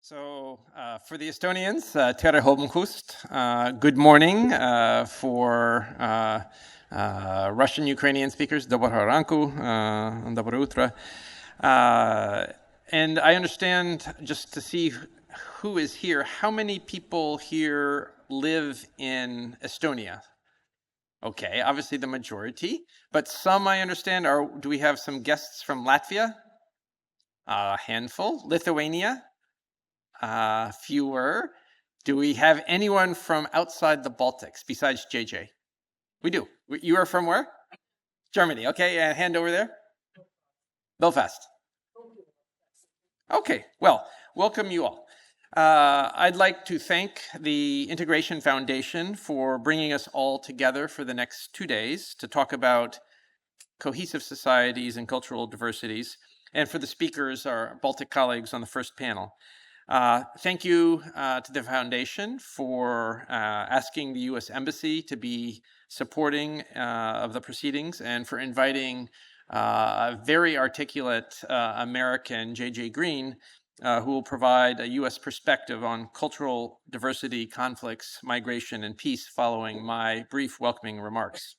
For the Estonians, tere hommikust, good morning. For Russian-Ukrainian speakers, dobro ranku, dobro utro. And I understand, just to see who is here, how many people here live in Estonia? Okay, obviously the majority, but some I understand are, do we have some guests from Latvia? A handful. Lithuania? Fewer. Do we have anyone from outside the Baltics besides JJ? We do. You are from where? Germany. Okay, and hand over there. Belfast. Okay, well, welcome you all. I'd like to thank the Integration Foundation for bringing us all together for the next 2 days to talk about cohesive societies and cultural diversities, and for the speakers, our Baltic colleagues on the first panel. Thank you to the Foundation for asking the U.S. Embassy to be supporting of the proceedings, and for inviting a very articulate American, J.J. Green, who will provide a U.S. perspective on cultural diversity, conflicts, migration, and peace following my brief welcoming remarks.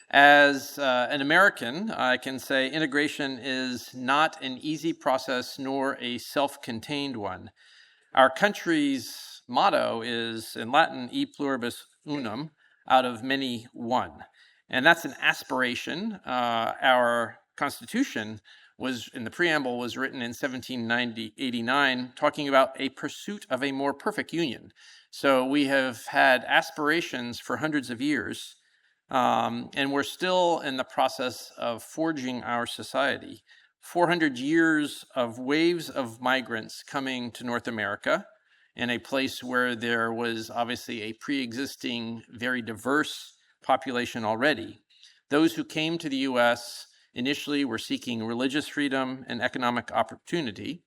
As an American, I can say integration is not an easy process nor a self-contained one. Our country's motto is, in Latin, e pluribus unum, out of many one. And that's an aspiration. Our Constitution was, in the preamble, was written in 1789, talking about a pursuit of a more perfect union. So we have had aspirations for hundreds of years. And we're still in the process of forging our society. 400 years of waves of migrants coming to North America in a place where there was obviously a pre-existing, very diverse population already. Those who came to the U.S. initially were seeking religious freedom and economic opportunity.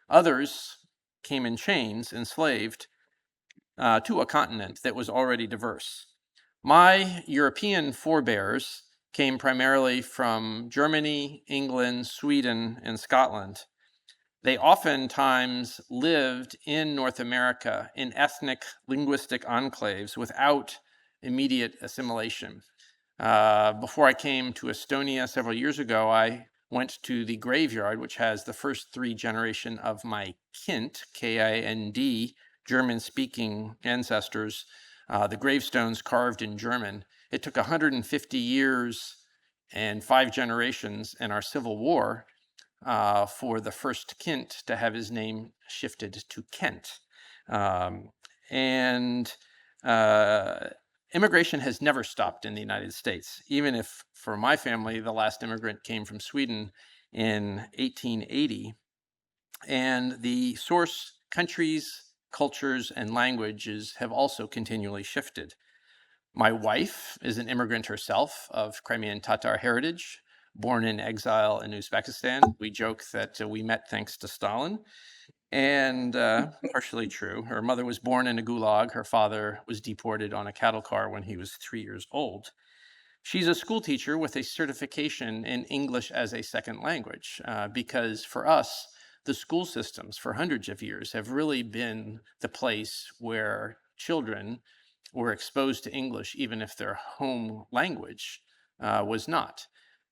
Others came in chains, enslaved, to a continent that was already diverse. My European forebears came primarily from Germany, England, Sweden, and Scotland. They oftentimes lived in North America in ethnic, linguistic enclaves without immediate assimilation. Before I came to Estonia several years ago, I went to the graveyard, which has the first 3 generations of my kind, K-I-N-D, German-speaking ancestors. The gravestones carved in German. It took 150 years and 5 generations in our Civil War for the first Kint to have his name shifted to Kent. Immigration has never stopped in the United States, even if for my family, the last immigrant came from Sweden in 1880. And the source countries, cultures, and languages have also continually shifted. My wife is an immigrant herself of Crimean Tatar heritage, born in exile in Uzbekistan. We joke that we met thanks to Stalin, and partially true. Her mother was born in a gulag. Her father was deported on a cattle car when he was 3 years old. She's a school teacher with a certification in English as a second language, because for us, the school systems for hundreds of years have really been the place where children were exposed to English, even if their home language was not.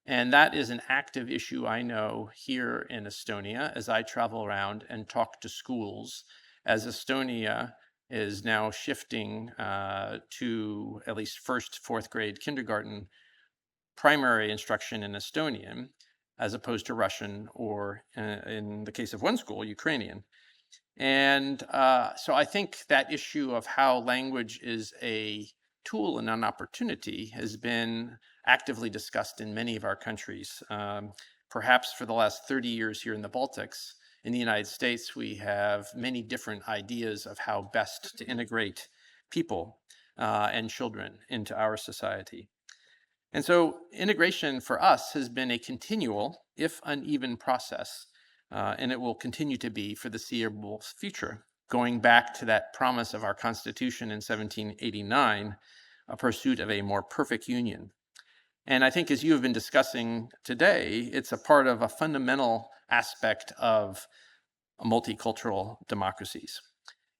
And that is an active issue I know here in Estonia as I travel around and talk to schools, as Estonia is now shifting to at least first, 4th grade kindergarten primary instruction in Estonian, as opposed to Russian or, in the case of one school, Ukrainian. And so I think that issue of how language is a tool and an opportunity has been actively discussed in many of our countries. Perhaps for the last 30 years here in the Baltics, in the United States, we have many different ideas of how best to integrate people and children into our society. And so integration for us has been a continual, if uneven, process, and it will continue to be for the foreseeable future, going back to that promise of our Constitution in 1789, a pursuit of a more perfect union. And I think as you have been discussing today, it's a part of a fundamental aspect of multicultural democracies.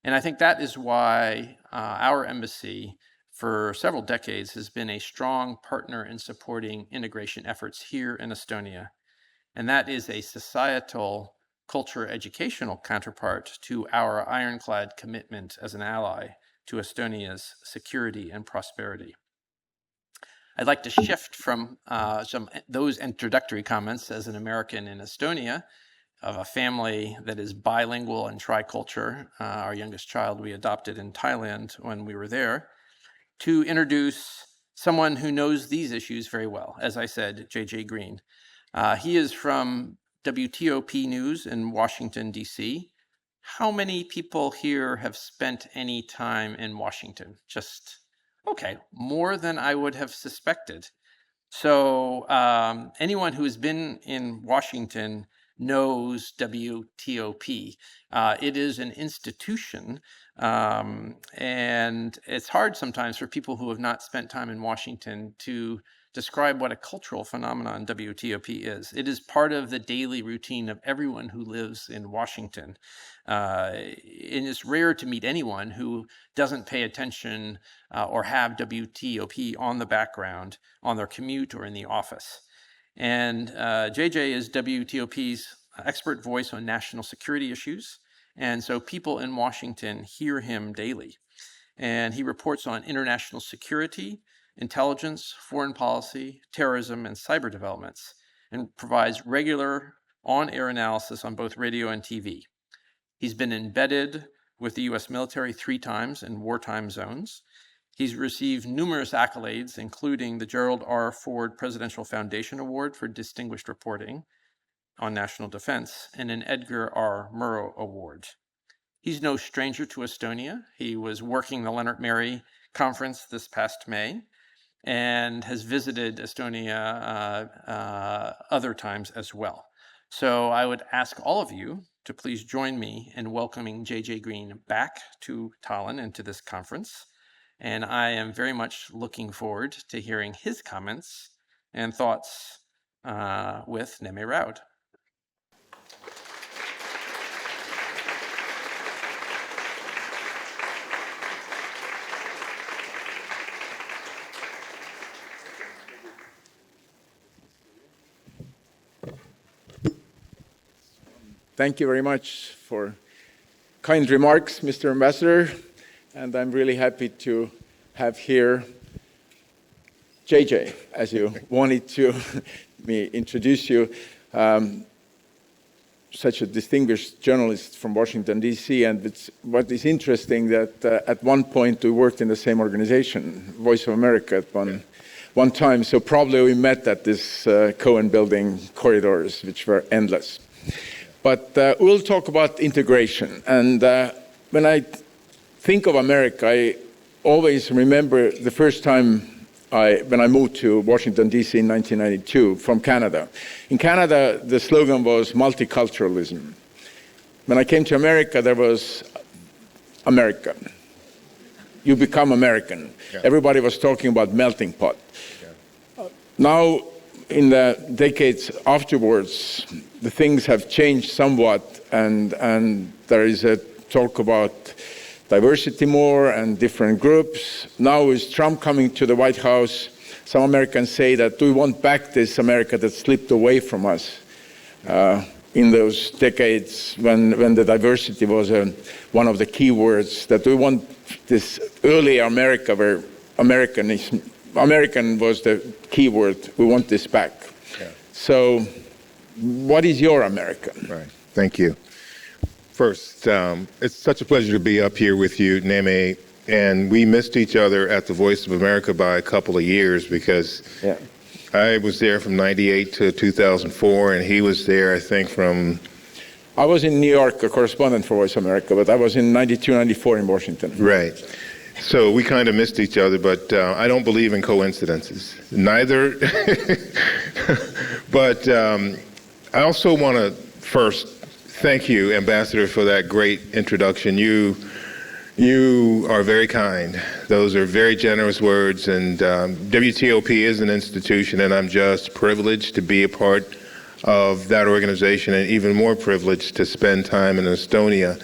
And I think that is why our embassy for several decades has been a strong partner in supporting integration efforts here in Estonia. And that is a societal, culture, educational counterpart to our ironclad commitment as an ally to Estonia's security and prosperity. I'd like to shift from those introductory comments as an American in Estonia, of a family that is bilingual and triculture. Our youngest child we adopted in Thailand when we were there, to introduce someone who knows these issues very well. As I said, J.J. Green. He is from WTOP News in Washington, D.C. How many people here have spent any time in Washington? Just, okay, more than I would have suspected. So anyone who has been in Washington knows WTOP. It is an institution, and it's hard sometimes for people who have not spent time in Washington to describe what a cultural phenomenon WTOP is. It is part of the daily routine of everyone who lives in Washington. And it's rare to meet anyone who doesn't pay attention or have WTOP on the background on their commute or in the office. And JJ is WTOP's expert voice on national security issues. And so people in Washington hear him daily. And he reports on international security, intelligence, foreign policy, terrorism, and cyber developments, and provides regular on-air analysis on both radio and TV. He's been embedded with the US military 3 times in wartime zones. He's received numerous accolades, including the Gerald R. Ford Presidential Foundation Award for Distinguished Reporting on National Defense and an Edgar R. Murrow Award. He's no stranger to Estonia. He was working the Leonard Meri Conference this past May and has visited Estonia other times as well. So I would ask all of you to please join me in welcoming J.J. Green back to Tallinn and to this conference. And I am very much looking forward to hearing his comments and thoughts with Neeme Raud. Thank you very much for kind remarks, Mr. Ambassador. And I'm really happy to have here JJ, as you wanted to me introduce you. Such a distinguished journalist from Washington, D.C. And what is interesting that at one point we worked in the same organization, Voice of America, at one time. So probably we met at this Cohen building corridors, which were endless. But we'll talk about integration. And when I think of America, I always remember the first time when I moved to Washington, D.C. in 1992 from Canada. In Canada, the slogan was multiculturalism. When I came to America, there was America. You become American. Yeah. Everybody was talking about melting pot. Yeah. Now, in the decades afterwards, the things have changed somewhat, and there is a talk about diversity more and different groups. Now with Trump coming to the White House, some Americans say that we want back this America that slipped away from us in those decades when the diversity was one of the key words, that we want this early America where American was the key word. We want this back. Yeah. So what is your America? Right. Thank you. First, it's such a pleasure to be up here with you, Neeme, and we missed each other at the Voice of America by a couple of years because I was there from 98 to 2004, and he was there, I think, from... I was in New York, a correspondent for Voice of America, but I was in 92, 94 in Washington. Right. So we kind of missed each other, but I don't believe in coincidences. Neither. But I also want to first thank you, Ambassador, for that great introduction. You are very kind. Those are very generous words, and WTOP is an institution, and I'm just privileged to be a part of that organization, and even more privileged to spend time in Estonia,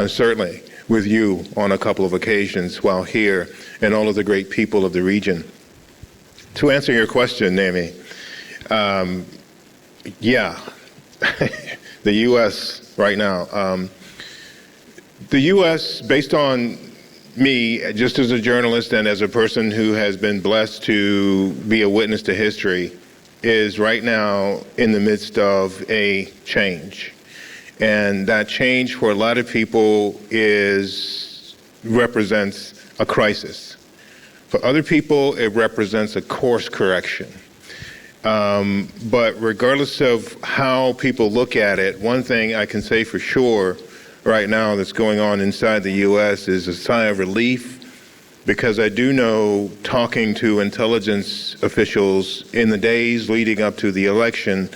certainly with you on a couple of occasions while here, and all of the great people of the region. To answer your question, Neeme, yeah, the U.S. right now. The U.S., based on me, just as a journalist and as a person who has been blessed to be a witness to history, is right now in the midst of a change. And that change for a lot of people represents a crisis. For other people, it represents a course correction. But regardless of how people look at it, one thing I can say for sure right now that's going on inside the U.S. is a sigh of relief, because I do know, talking to intelligence officials in the days leading up to the election,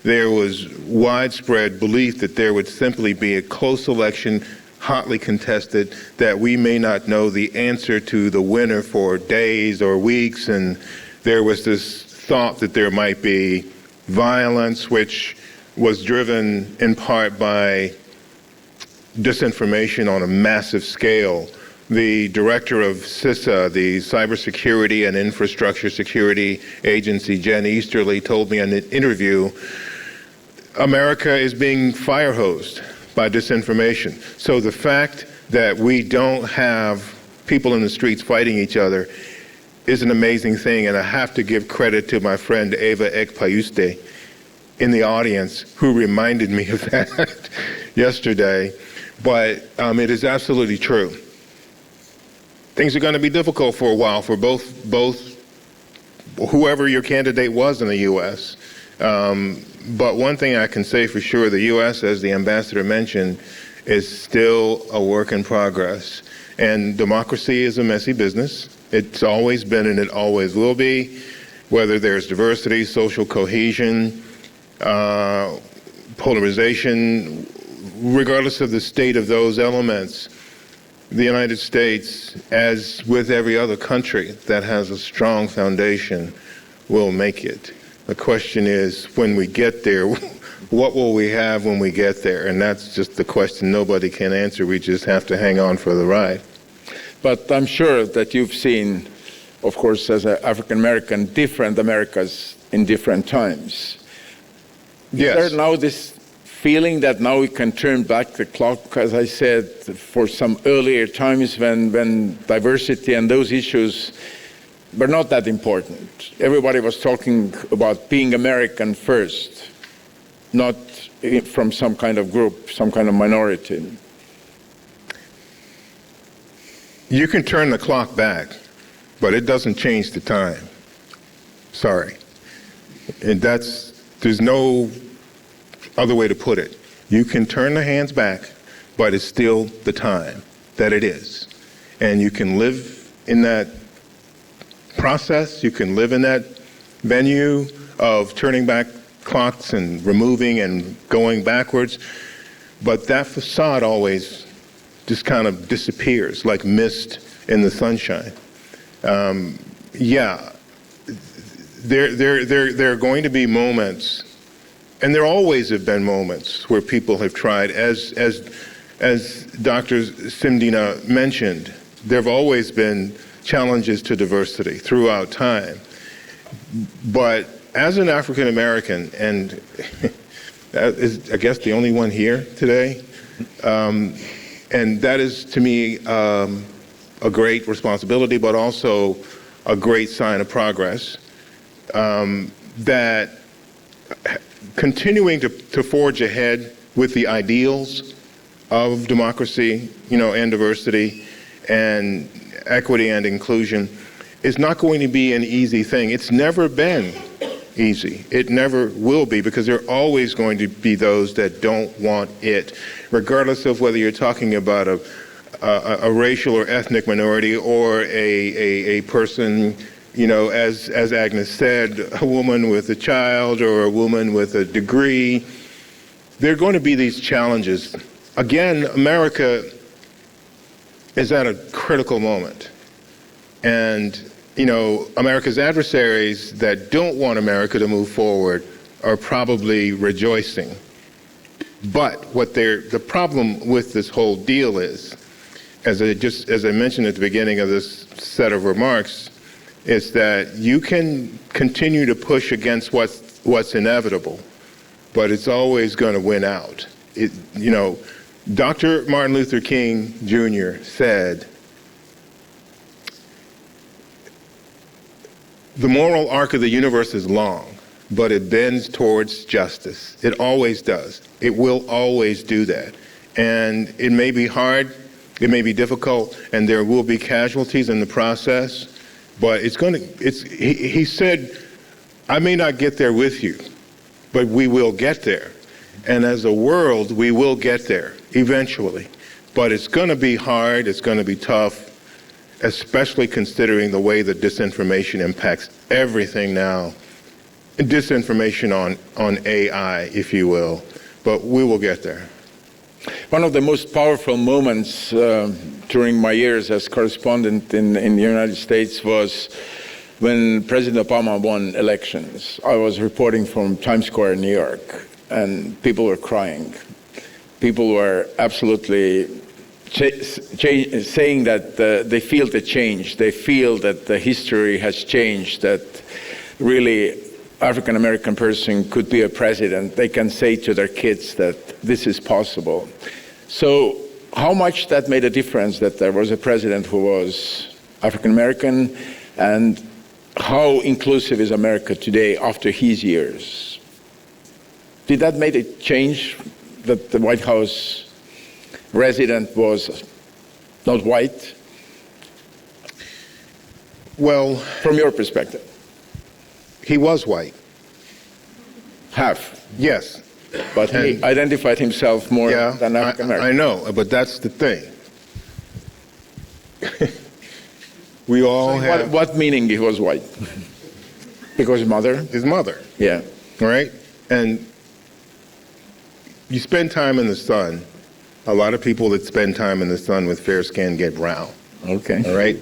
there was widespread belief that there would simply be a close election, hotly contested, that we may not know the answer to the winner for days or weeks, and there was this thought that there might be violence, which was driven in part by disinformation on a massive scale. The director of CISA, the Cybersecurity and Infrastructure Security Agency, Jen Easterly, told me in an interview, America is being fire-hosed by disinformation. So the fact that we don't have people in the streets fighting each other is an amazing thing, and I have to give credit to my friend Eva Ekpayuste in the audience, who reminded me of that yesterday. But it is absolutely true. Things are going to be difficult for a while for both whoever your candidate was in the U.S. But one thing I can say for sure, the U.S., as the ambassador mentioned, is still a work in progress. And democracy is a messy business. It's always been and it always will be, whether there's diversity, social cohesion, polarization, regardless of the state of those elements. The United States, as with every other country that has a strong foundation, will make it. The question is, when we get there, what will we have when we get there? And that's just the question nobody can answer. We just have to hang on for the ride. But I'm sure that you've seen, of course, as an African American, different Americas in different times. Yes. Is there now this feeling that now we can turn back the clock, as I said, for some earlier times when diversity and those issues were not that important? Everybody was talking about being American first, not from some kind of group, some kind of minority. You can turn the clock back, but it doesn't change the time. Sorry. And there's no other way to put it. You can turn the hands back, but it's still the time that it is. And you can live in that process, you can live in that venue of turning back clocks and removing and going backwards, but that facade always just kind of disappears like mist in the sunshine. Yeah, there are going to be moments, and there always have been moments where people have tried, as Dr. Simdina mentioned, there have always been challenges to diversity throughout time. But as an African American, and that is, I guess, the only one here today, and that is, to me, a great responsibility, but also a great sign of progress, that continuing to forge ahead with the ideals of democracy, and diversity, and equity and inclusion is not going to be an easy thing. It's never been easy. It never will be, because there are always going to be those that don't want it, regardless of whether you're talking about a racial or ethnic minority or a person, as Agnes said, a woman with a child or a woman with a degree. There are going to be these challenges. Again, America is at a critical moment. And, America's adversaries that don't want America to move forward are probably rejoicing. But the problem with this whole deal is, as I mentioned at the beginning of this set of remarks, is that you can continue to push against what's inevitable, but it's always going to win out. Dr. Martin Luther King Jr. said, "The moral arc of the universe is long, but it bends towards justice." It always does. It will always do that. And it may be hard, it may be difficult, and there will be casualties in the process, but he said, "I may not get there with you, but we will get there. And as a world, we will get there eventually. But it's going to be hard, it's going to be tough, especially considering the way that disinformation impacts everything now. Disinformation on AI, if you will. But we will get there." One of the most powerful moments during my years as correspondent in the United States was when President Obama won elections. I was reporting from Times Square, New York, and people were crying. People were absolutely saying that they feel the change. They feel that the history has changed, that really African-American person could be a president. They can say to their kids that this is possible. So how much that made a difference that there was a president who was African-American, and how inclusive is America today after his years? Did that make a change that the White House resident was not white? Well, from your perspective. He was white. Half. Yes. But he identified himself more than African American. I know, but that's the thing. We all have... What meaning he was white? Because his mother? His mother. Yeah. All right? And you spend time in the sun. A lot of people that spend time in the sun with fair skin get brown. Okay. All right?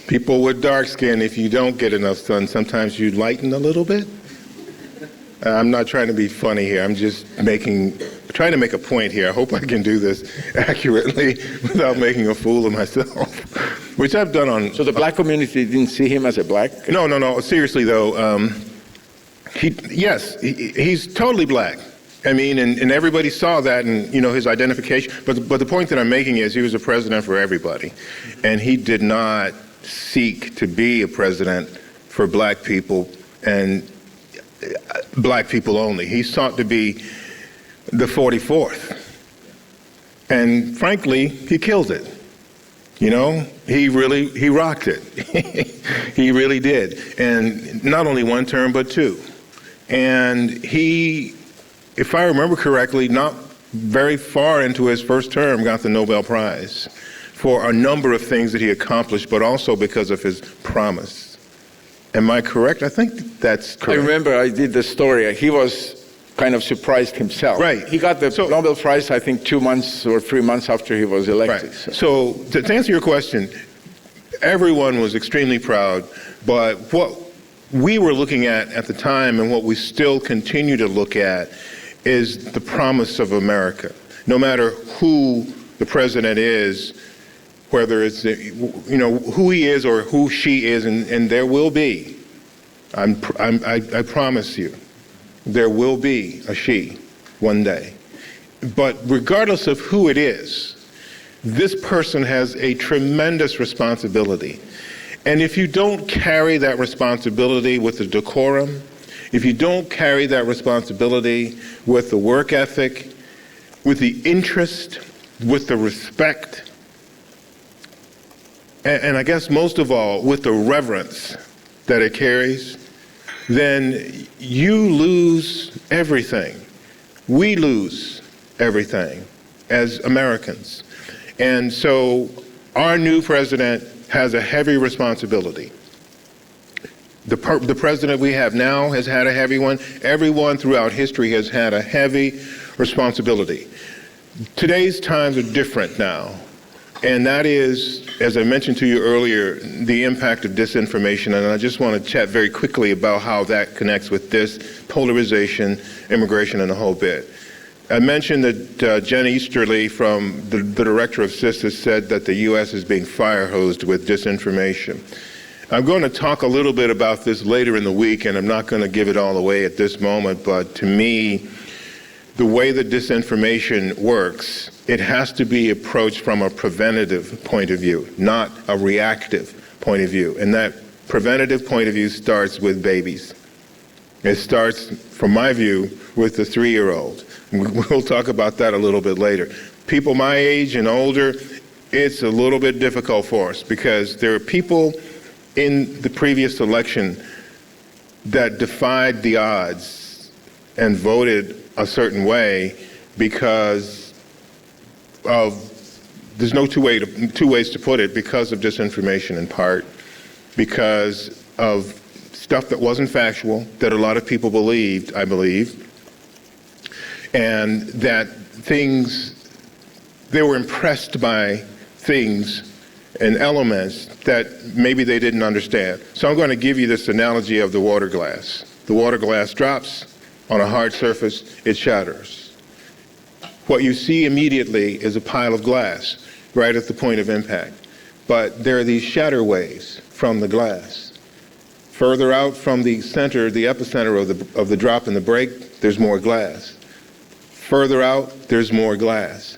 People with dark skin, if you don't get enough sun, sometimes you lighten a little bit. I'm not trying to be funny here. I'm just trying to make a point here. I hope I can do this accurately without making a fool of myself, which I've done on... So the black community didn't see him as a black? No. Seriously, though, he's totally black. I mean, and everybody saw that and, his identification. But the point that I'm making is he was a president for everybody. And he did not seek to be a president for black people and black people only. He sought to be the 44th. And frankly, he killed it. He rocked it. He really did. And not only one term, but two. And he, if I remember correctly, not very far into his first term, got the Nobel Prize for a number of things that he accomplished, but also because of his promise. Am I correct? I think that's correct. I remember I did the story. He was kind of surprised himself. Right. He got the Nobel Prize, I think, 2 months or 3 months after he was elected. Right. So to answer your question, everyone was extremely proud, but what we were looking at the time and what we still continue to look at is the promise of America. No matter who the president is, whether it's, who he is or who she is, and there will be, I promise you, there will be a she one day. But regardless of who it is, this person has a tremendous responsibility. And if you don't carry that responsibility with the decorum, if you don't carry that responsibility with the work ethic, with the interest, with the respect, and I guess most of all, with the reverence that it carries, then you lose everything. We lose everything as Americans. And so our new president has a heavy responsibility. The president we have now has had a heavy one. Everyone throughout history has had a heavy responsibility. Today's times are different now. And that is, as I mentioned to you earlier, the impact of disinformation. And I just want to chat very quickly about how that connects with this, polarization, immigration, and a whole bit. I mentioned that Jen Easterly, from the director of CIS, said that the U.S. is being fire-hosed with disinformation. I'm going to talk a little bit about this later in the week, and I'm not going to give it all away at this moment, but to me, the way that disinformation works, it has to be approached from a preventative point of view, not a reactive point of view. And that preventative point of view starts with babies. It starts, from my view, with the 3-year-old. We'll talk about that a little bit later. People my age and older, it's a little bit difficult for us because there are people in the previous election that defied the odds and voted a certain way because of, there's no two ways to put it, because of disinformation in part, because of stuff that wasn't factual, that a lot of people believed, I believe, and that things, they were impressed by things and elements that maybe they didn't understand. So I'm going to give you this analogy of the water glass. The water glass drops on a hard surface, it shatters. What you see immediately is a pile of glass right at the point of impact. But there are these shatter waves from the glass. Further out from the center, the epicenter of the drop in the break, there's more glass. Further out, there's more glass.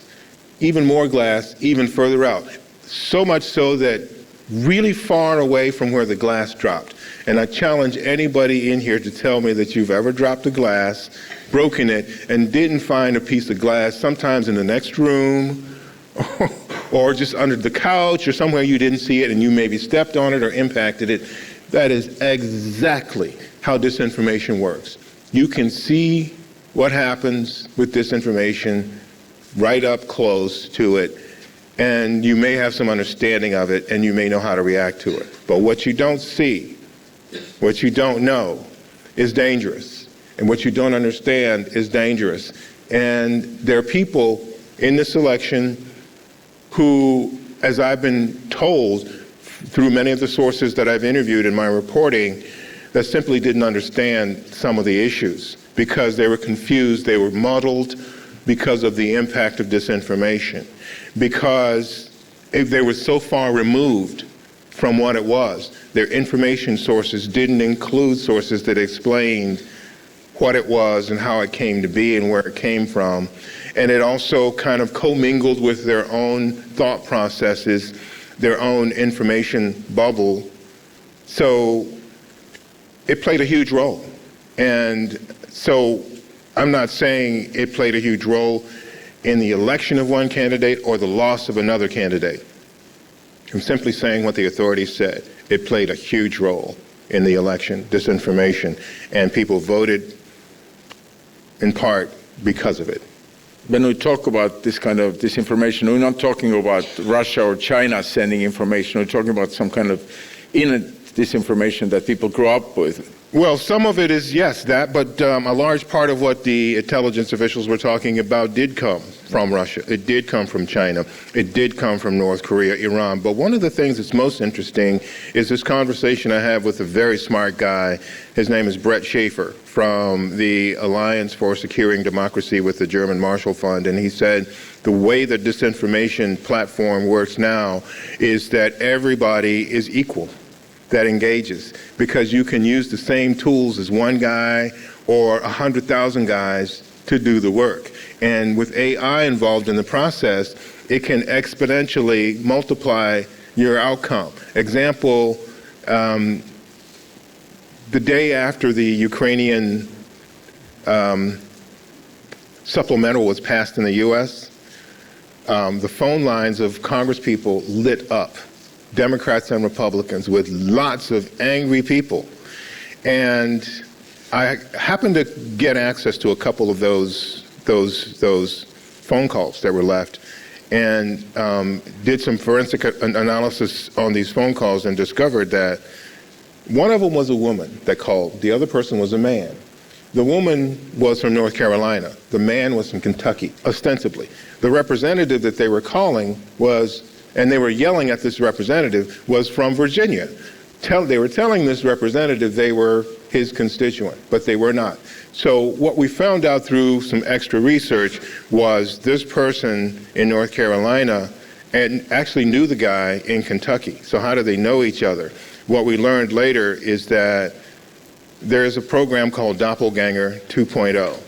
Even more glass, even further out. So much so that really far away from where the glass dropped. And I challenge anybody in here to tell me that you've ever dropped a glass, broken it, and didn't find a piece of glass, sometimes in the next room, or just under the couch, or somewhere you didn't see it and you maybe stepped on it or impacted it. That is exactly how disinformation works. You can see what happens with disinformation right up close to it, and you may have some understanding of it, and you may know how to react to it. But what you don't see, what you don't know, is dangerous. And what you don't understand is dangerous. And there are people in this election who, as I've been told through many of the sources that I've interviewed in my reporting, that simply didn't understand some of the issues because they were confused, they were muddled because of the impact of disinformation. Because they were so far removed from what it was. Their information sources didn't include sources that explained what it was and how it came to be and where it came from. And it also kind of commingled with their own thought processes, their own information bubble. So it played a huge role. And so I'm not saying it played a huge role in the election of one candidate or the loss of another candidate. I'm simply saying what the authorities said. It played a huge role in the election, disinformation, and people voted in part because of it. When we talk about this kind of disinformation, we're not talking about Russia or China sending information. We're talking about some kind of disinformation that people grew up with. Well, some of it is, yes, that, but a large part of what the intelligence officials were talking about did come from Russia. It did come from China. It did come from North Korea, Iran. But one of the things that's most interesting is this conversation I have with a very smart guy. His name is Brett Schaefer from the Alliance for Securing Democracy with the German Marshall Fund. And he said the way the disinformation platform works now is that everybody is equal that engages, because you can use the same tools as one guy or 100,000 guys to do the work. And with AI involved in the process, it can exponentially multiply your outcome. Example, the day after the Ukrainian supplemental was passed in the US, the phone lines of Congresspeople lit up. Democrats and Republicans, with lots of angry people. And I happened to get access to a couple of those phone calls that were left, and did some forensic analysis on these phone calls and discovered that one of them was a woman that called, the other person was a man. The woman was from North Carolina. The man was from Kentucky, ostensibly. The representative that they were calling was and they were yelling at this representative, was from Virginia. They were telling this representative they were his constituent, but they were not. So what we found out through some extra research was this person in North Carolina and actually knew the guy in Kentucky. So how do they know each other? What we learned later is that there is a program called Doppelganger 2.0.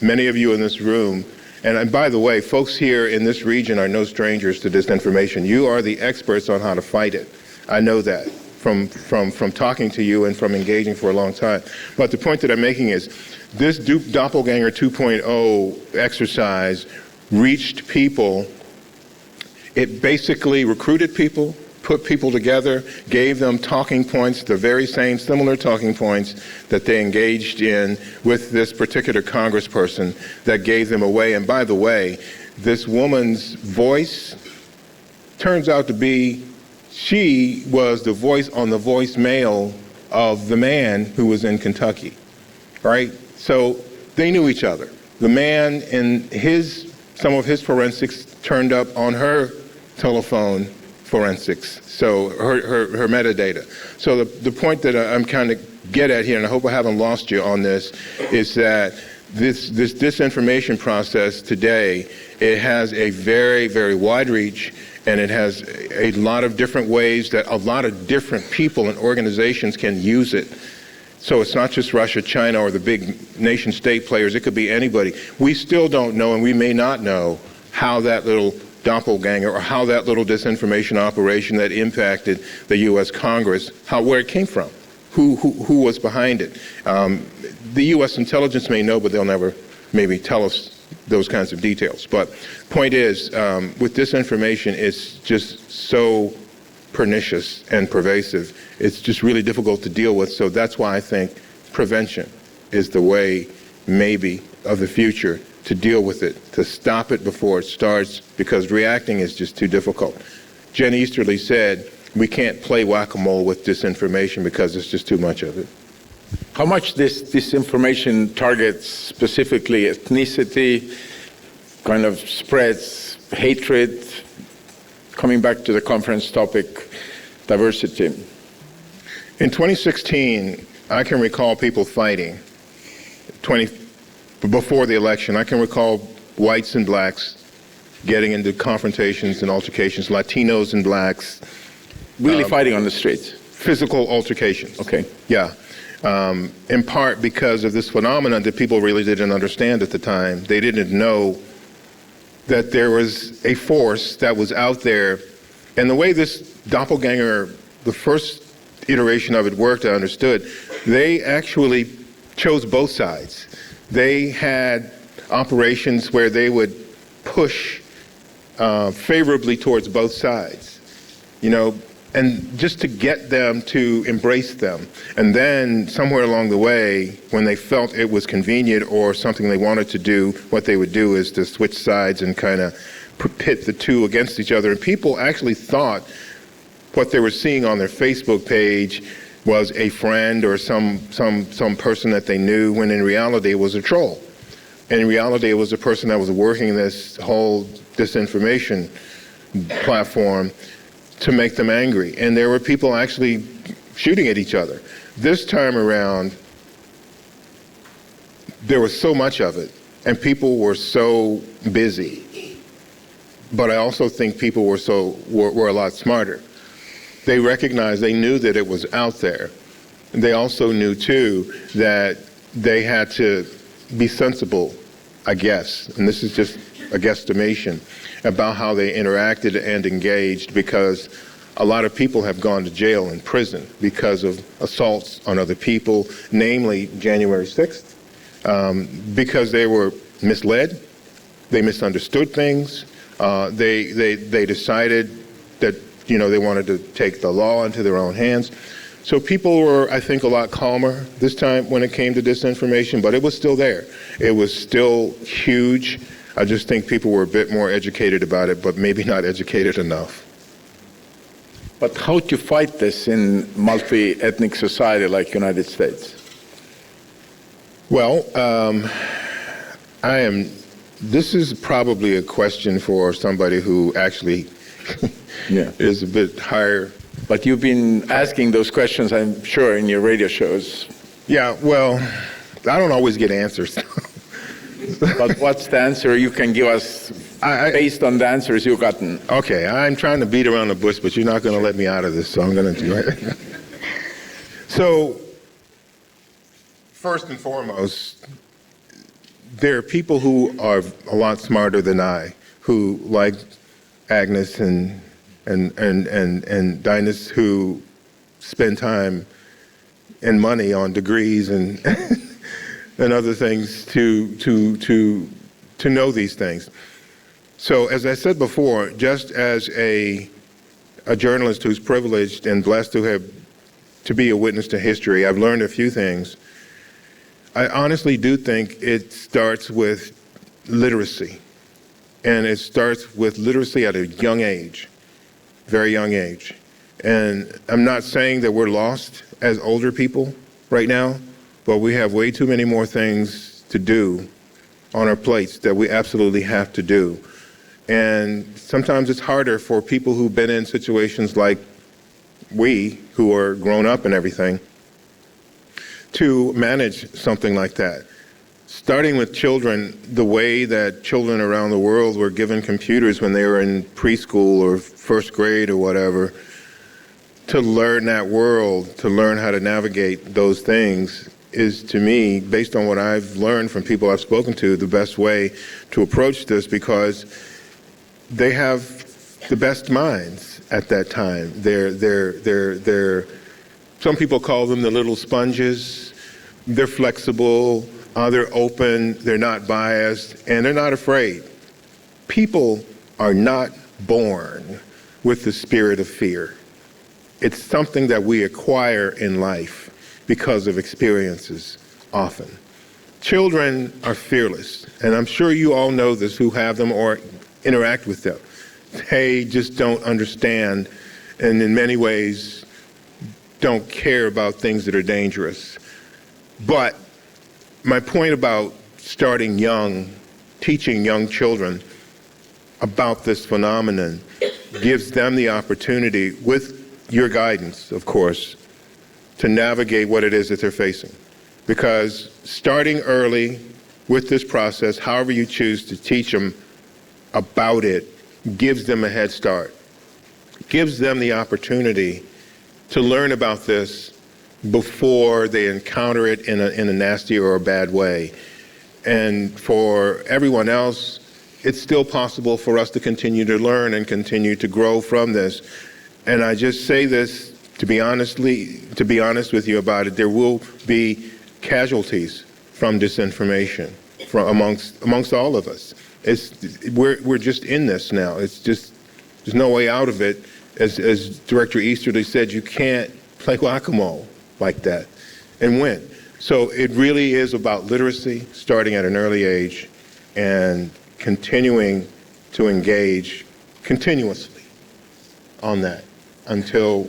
Many of you in this room, and by the way, folks here in this region are no strangers to disinformation. You are the experts on how to fight it. I know that from talking to you and from engaging for a long time. But the point that I'm making is this Doppelganger 2.0 exercise reached people. It basically recruited people, put people together, gave them talking points, the very same similar talking points that they engaged in with this particular congressperson that gave them away. And by the way, this woman's voice turns out to be, she was the voice on the voicemail of the man who was in Kentucky, right? So they knew each other. The man and some of his forensics turned up on her telephone forensics, so her metadata. So the point that I'm kind of get at here, and I hope I haven't lost you on this, is that this disinformation process today, it has a very, very wide reach, and it has a lot of different ways that a lot of different people and organizations can use it. So it's not just Russia, China, or the big nation state players. It could be anybody. We still don't know, and we may not know, how that little doppelganger or how that little disinformation operation that impacted the U.S. Congress, where it came from, who was behind it. The U.S. intelligence may know, but they'll never maybe tell us those kinds of details. But point is, with disinformation, it's just so pernicious and pervasive. It's just really difficult to deal with. So that's why I think prevention is the way, maybe, of the future to deal with it, to stop it before it starts, because reacting is just too difficult. Jen Easterly said, we can't play whack-a-mole with disinformation because there's just too much of it. How much this disinformation targets specifically ethnicity, kind of spreads hatred, coming back to the conference topic, diversity? In 2016, I can recall people fighting before the election. I can recall whites and blacks getting into confrontations and altercations, Latinos and blacks. Really fighting on the streets? Physical altercations. Okay. Yeah. In part because of this phenomenon that people really didn't understand at the time. They didn't know that there was a force that was out there. And the way this doppelganger, the first iteration of it worked, I understood, they actually chose both sides. They had operations where they would push favorably towards both sides, and just to get them to embrace them. And then somewhere along the way, when they felt it was convenient or something they wanted to do, what they would do is to switch sides and kind of pit the two against each other. And people actually thought what they were seeing on their Facebook page was a friend or some person that they knew, when in reality it was a troll. And in reality it was a person that was working this whole disinformation platform to make them angry. And there were people actually shooting at each other. This time around, there was so much of it, and people were so busy. But I also think people were a lot smarter. They recognized, they knew that it was out there. They also knew, too, that they had to be sensible, I guess, and this is just a guesstimation, about how they interacted and engaged, because a lot of people have gone to jail and prison because of assaults on other people, namely January 6th, because they were misled, they misunderstood things, they decided that they wanted to take the law into their own hands. So people were, I think, a lot calmer this time when it came to disinformation, but it was still there. It was still huge. I just think people were a bit more educated about it, but maybe not educated enough. But how to fight this in multi-ethnic society like United States? Well, this is probably a question for somebody who actually is a bit higher. But you've been asking those questions, I'm sure, in your radio shows. Yeah, well, I don't always get answers. But what's the answer you can give us based on the answers you've gotten? Okay, I'm trying to beat around the bush, but you're not going to let me out of this, so I'm going to do it. So, first and foremost, there are people who are a lot smarter than I, who, like Agnes and Dinus, who spend time and money on degrees and and other things to know these things. So, as I said before, just as a journalist who's privileged and blessed to be a witness to history, I've learned a few things. I honestly do think it starts with literacy. And it starts with literacy at a young age, very young age. And I'm not saying that we're lost as older people right now, but we have way too many more things to do on our plates that we absolutely have to do. And sometimes it's harder for people who've been in situations like we, who are grown up and everything, to manage something like that. Starting with children, the way that children around the world were given computers when they were in preschool or first grade or whatever, to learn that world, to learn how to navigate those things is, to me, based on what I've learned from people I've spoken to, the best way to approach this, because they have the best minds at that time. They're some people call them the little sponges. They're flexible, they're open, they're not biased, and they're not afraid. People are not born with the spirit of fear. It's something that we acquire in life because of experiences often. Children are fearless, and I'm sure you all know this who have them or interact with them. They just don't understand, and in many ways don't care about things that are dangerous. But my point about starting young, teaching young children about this phenomenon gives them the opportunity, with your guidance, of course, to navigate what it is that they're facing. Because starting early with this process, however you choose to teach them about it, gives them a head start, gives them the opportunity to learn about this before they encounter it in a nasty or a bad way. And for everyone else, it's still possible for us to continue to learn and continue to grow from this. And I just say this to be honest with you about it, there will be casualties from disinformation amongst all of us. We're just in this now. It's just, there's no way out of it. As Director Easterly said, you can't play whack-a-mole like that and win. So it really is about literacy, starting at an early age and continuing to engage continuously on that until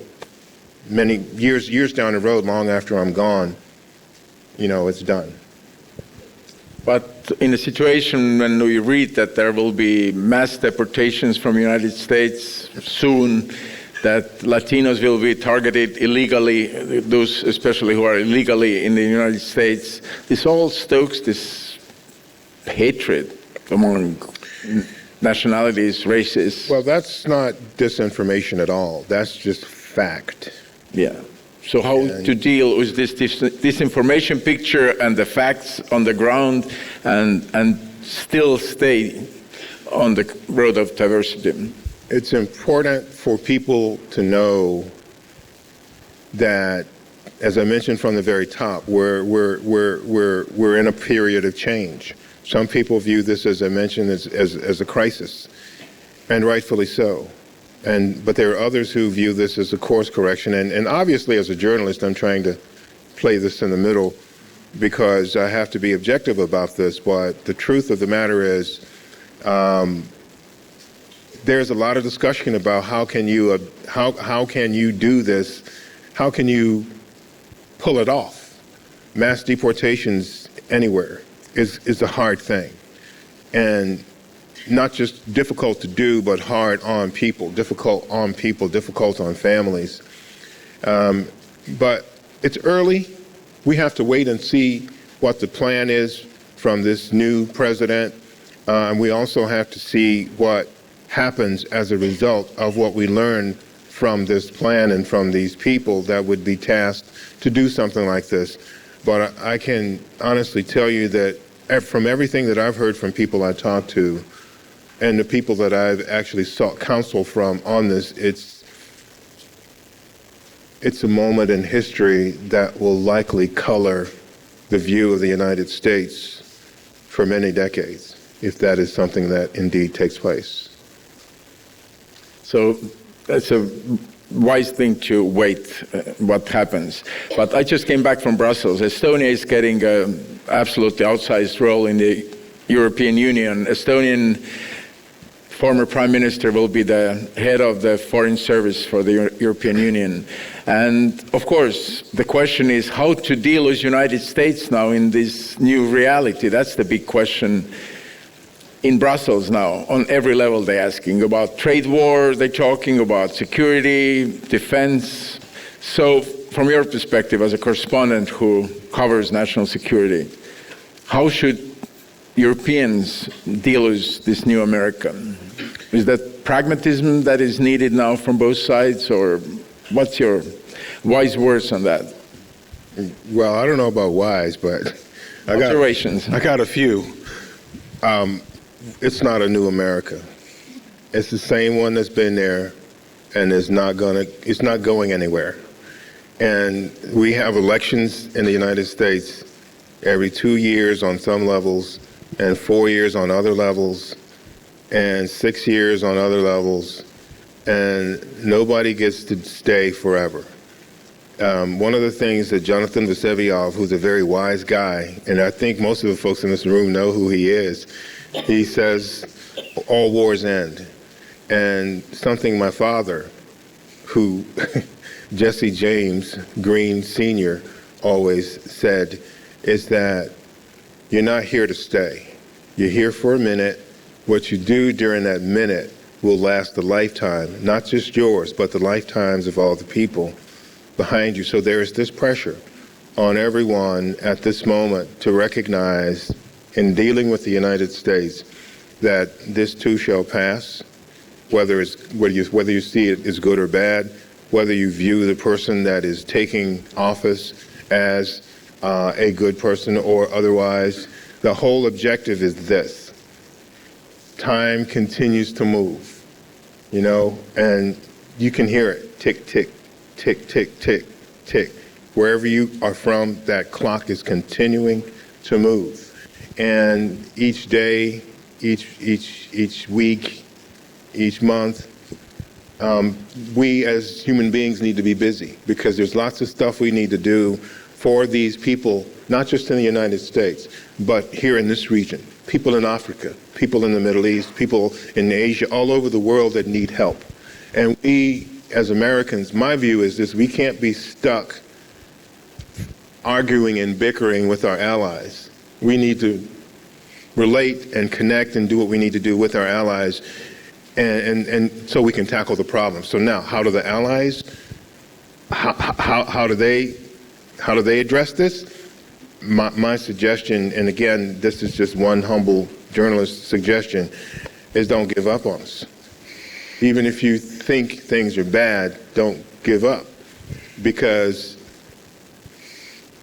many years down the road, long after I'm gone, it's done. But in a situation when we read that there will be mass deportations from the United States soon, that Latinos will be targeted illegally, those especially who are illegally in the United States, this all stokes this hatred among nationalities, races. Well, that's not disinformation at all. That's just fact. Yeah. So how to deal with this disinformation picture and the facts on the ground and still stay on the road of diversity? It's important for people to know that, as I mentioned from the very top, we're in a period of change. Some people view this, as I mentioned, as a crisis, and rightfully so. But there are others who view this as a course correction. And obviously, as a journalist, I'm trying to play this in the middle because I have to be objective about this. But the truth of the matter is, there's a lot of discussion about how can you do this? How can you pull it off? Mass deportations anywhere is a hard thing. And not just difficult to do, but hard on people, difficult on families. But it's early. We have to wait and see what the plan is from this new president. And we also have to see what happens as a result of what we learn from this plan and from these people that would be tasked to do something like this. But I can honestly tell you that from everything that I've heard from people I talk to and the people that I've actually sought counsel from on this, it's a moment in history that will likely color the view of the United States for many decades, if that is something that indeed takes place. So that's a wise thing to wait what happens. But I just came back from Brussels. Estonia is getting an absolutely outsized role in the European Union. Estonian former Prime Minister will be the head of the Foreign Service for the European Union. And of course, the question is how to deal with the United States now in this new reality. That's the big question in Brussels now. On every level they're asking about trade war, they're talking about security, defense. So from your perspective as a correspondent who covers national security, how should Europeans deal with this new America? Is that pragmatism that is needed now from both sides, or what's your wise words on that? Well, I don't know about wise, but Observations. I got a few. It's not a new America. It's the same one that's been there, and it's not going anywhere. And we have elections in the United States every 2 years on some levels, and 4 years on other levels, and 6 years on other levels, and nobody gets to stay forever. One of the things that Jonathan Vseviov, who's a very wise guy, and I think most of the folks in this room know who he is, he says, all wars end. And something my father, who Jesse James Green Sr. always said, is that you're not here to stay. You're here for a minute. What you do during that minute will last a lifetime, not just yours, but the lifetimes of all the people behind you. So there is this pressure on everyone at this moment to recognize, in dealing with the United States, that this too shall pass, whether you see it as good or bad, whether you view the person that is taking office as a good person or otherwise. The whole objective is this. Time continues to move, and you can hear it, tick, tick, tick, tick, tick, tick. Wherever you are from, that clock is continuing to move. And each day, each week, each month, we as human beings need to be busy, because there's lots of stuff we need to do for these people, not just in the United States, but here in this region. People in Africa, people in the Middle East, people in Asia, all over the world that need help. And we, as Americans, my view is this: we can't be stuck arguing and bickering with our allies. We need to relate and connect and do what we need to do with our allies, and so we can tackle the problem. So now, how do the allies, how do they address this? My suggestion, and again, this is just one humble journalist suggestion, is don't give up on us. Even if you think things are bad, don't give up, because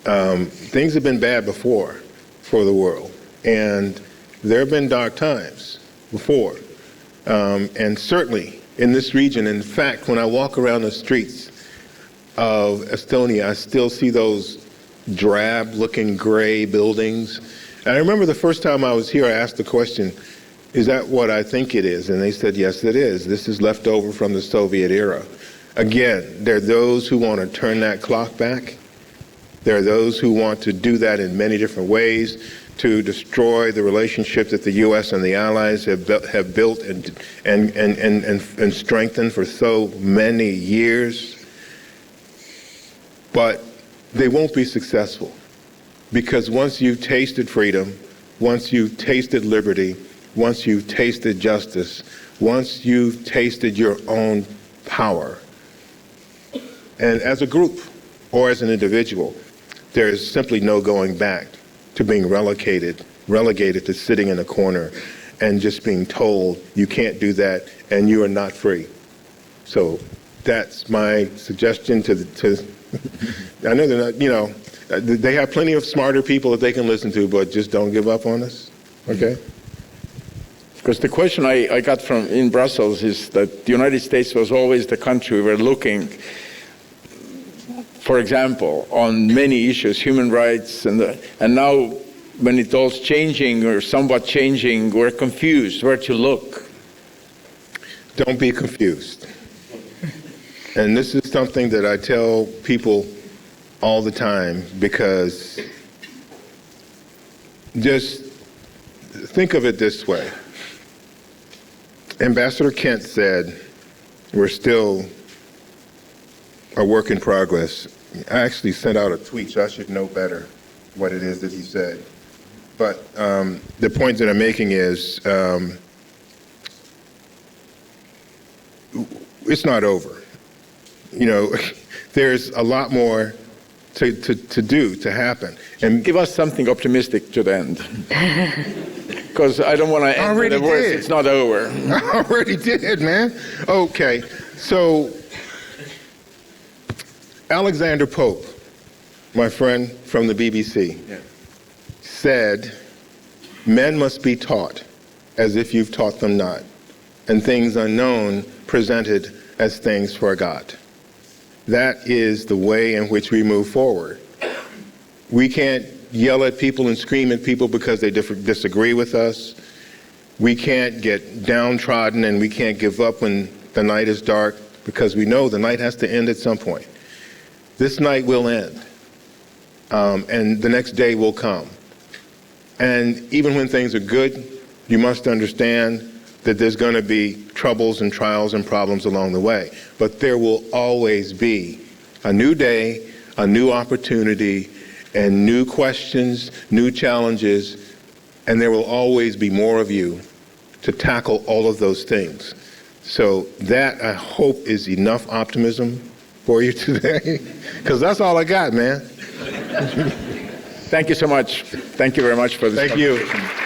things have been bad before for the world, and there have been dark times before, and certainly in this region. In fact, when I walk around the streets of Estonia, I still see those drab-looking gray buildings. And I remember the first time I was here, I asked the question, is that what I think it is? And they said, yes, it is. This is left over from the Soviet era. Again, there are those who want to turn that clock back. There are those who want to do that in many different ways, to destroy the relationship that the U.S. and the Allies have built and strengthened for so many years. But they won't be successful, because once you've tasted freedom, once you've tasted liberty, once you've tasted justice, once you've tasted your own power, and as a group or as an individual, there is simply no going back to being relegated to sitting in a corner and just being told you can't do that and you are not free. So that's my suggestion to I know they're not, they have plenty of smarter people that they can listen to, but just don't give up on us, okay? Because the question I got from in Brussels is that the United States was always the country we were looking, for example, on many issues, human rights, and now when it all's changing or somewhat changing, we're confused where to look. Don't be confused. And this is something that I tell people all the time, because just think of it this way. Ambassador Kent said, we're still a work in progress. I actually sent out a tweet, so I should know better what it is that he said. But the point that I'm making is it's not over. There's a lot more to do, to happen. And give us something optimistic to the end. Because I don't want to end with the words, it's not over. I already did, man. Okay, so Alexander Pope, my friend from the BBC, said, men must be taught as if you've taught them not, and things unknown presented as things forgot. That is the way in which we move forward. We can't yell at people and scream at people because they disagree with us. We can't get downtrodden, and we can't give up when the night is dark, because we know the night has to end at some point. This night will end, and the next day will come. And even when things are good, you must understand that there's going to be troubles and trials and problems along the way. But there will always be a new day, a new opportunity, and new questions, new challenges, and there will always be more of you to tackle all of those things. So that, I hope, is enough optimism for you today, because that's all I got, man. Thank you so much. Thank you very much for this Thank conversation. you.